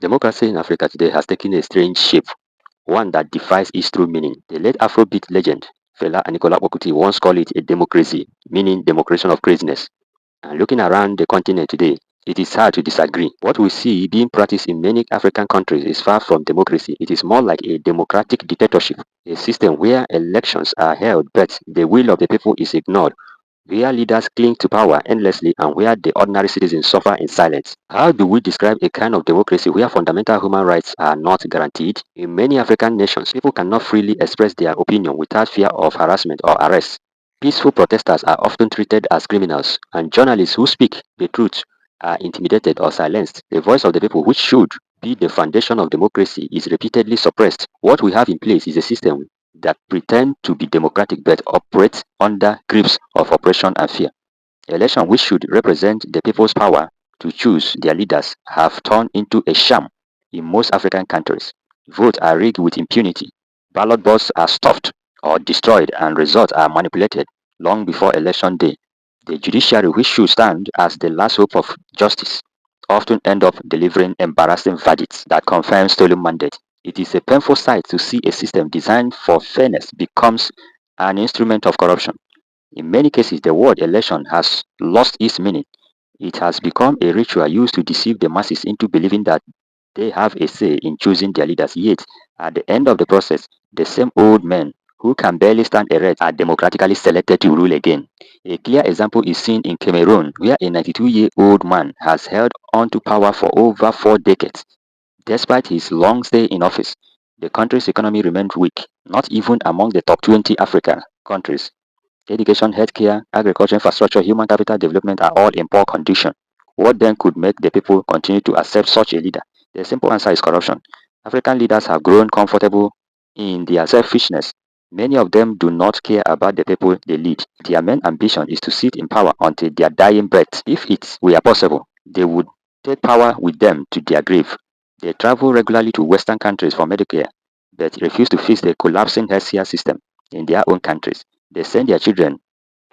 Democracy in Africa today has taken a strange shape, one that defies its true meaning. The late Afrobeat legend Fela Anikulapo Kuti once called it a democracy, meaning democration of craziness. And looking around the continent today, it is hard to disagree. What we see being practiced in many African countries is far from democracy. It is more like a democratic dictatorship, a system where elections are held but the will of the people is ignored, where leaders cling to power endlessly and where the ordinary citizens suffer in silence. How do we describe a kind of democracy where fundamental human rights are not guaranteed? In many African nations, people cannot freely express their opinion without fear of harassment or arrest. Peaceful protesters are often treated as criminals, and journalists who speak the truth are intimidated or silenced. The voice of the people, which should be the foundation of democracy, is repeatedly suppressed. What we have in place is a system that pretend to be democratic but operate under grips of oppression and fear. Elections which should represent the people's power to choose their leaders have turned into a sham in most African countries. Votes are rigged with impunity. Ballot boxes are stuffed or destroyed and results are manipulated long before election day. The judiciary, which should stand as the last hope of justice, often end up delivering embarrassing verdicts that confirm stolen mandates. It is a painful sight to see a system designed for fairness becomes an instrument of corruption. In many cases, the word election has lost its meaning. It has become a ritual used to deceive the masses into believing that they have a say in choosing their leaders. Yet, at the end of the process, the same old men who can barely stand erect are democratically selected to rule again. A clear example is seen in Cameroon, where a 92-year-old man has held on to power for over 4 decades. Despite his long stay in office, the country's economy remained weak, not even among the top 20 African countries. Education, healthcare, agriculture, infrastructure, human capital development are all in poor condition. What then could make the people continue to accept such a leader? The simple answer is corruption. African leaders have grown comfortable in their selfishness. Many of them do not care about the people they lead. Their main ambition is to sit in power until their dying breath. If it were possible, they would take power with them to their grave. They travel regularly to Western countries for Medicare, but refuse to fix the collapsing healthcare system in their own countries. They send their children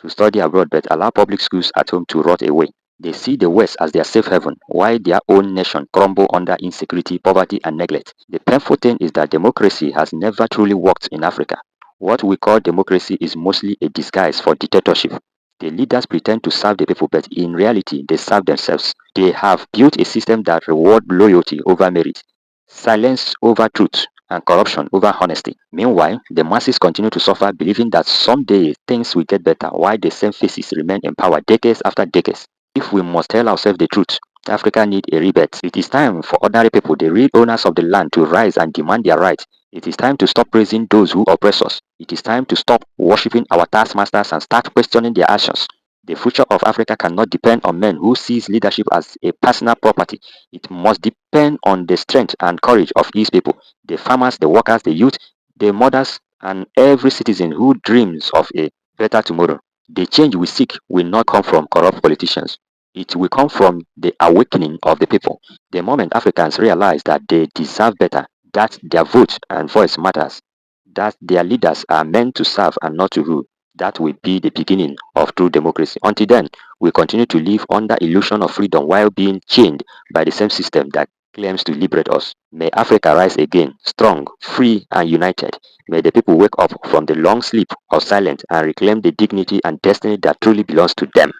to study abroad but allow public schools at home to rot away. They see the West as their safe haven, while their own nation crumble under insecurity, poverty, and neglect. The painful thing is that democracy has never truly worked in Africa. What we call democracy is mostly a disguise for dictatorship. The leaders pretend to serve the people, but in reality, they serve themselves. They have built a system that rewards loyalty over merit, silence over truth, and corruption over honesty. Meanwhile, the masses continue to suffer, believing that someday things will get better, while the same faces remain in power decades after decades. If we must tell ourselves the truth, Africa needs a rebirth. It is time for ordinary people, the real owners of the land, to rise and demand their rights. It is time to stop praising those who oppress us. It is time to stop worshipping our taskmasters and start questioning their actions. The future of Africa cannot depend on men who sees leadership as a personal property. It must depend on the strength and courage of its people, the farmers, the workers, the youth, the mothers, and every citizen who dreams of a better tomorrow. The change we seek will not come from corrupt politicians. It will come from the awakening of the people. The moment Africans realize that they deserve better, that their vote and voice matters, that their leaders are meant to serve and not to rule, that will be the beginning of true democracy. Until then, we continue to live under illusion of freedom while being chained by the same system that claims to liberate us. May Africa rise again, strong, free, and united. May the people wake up from the long sleep of silence and reclaim the dignity and destiny that truly belongs to them.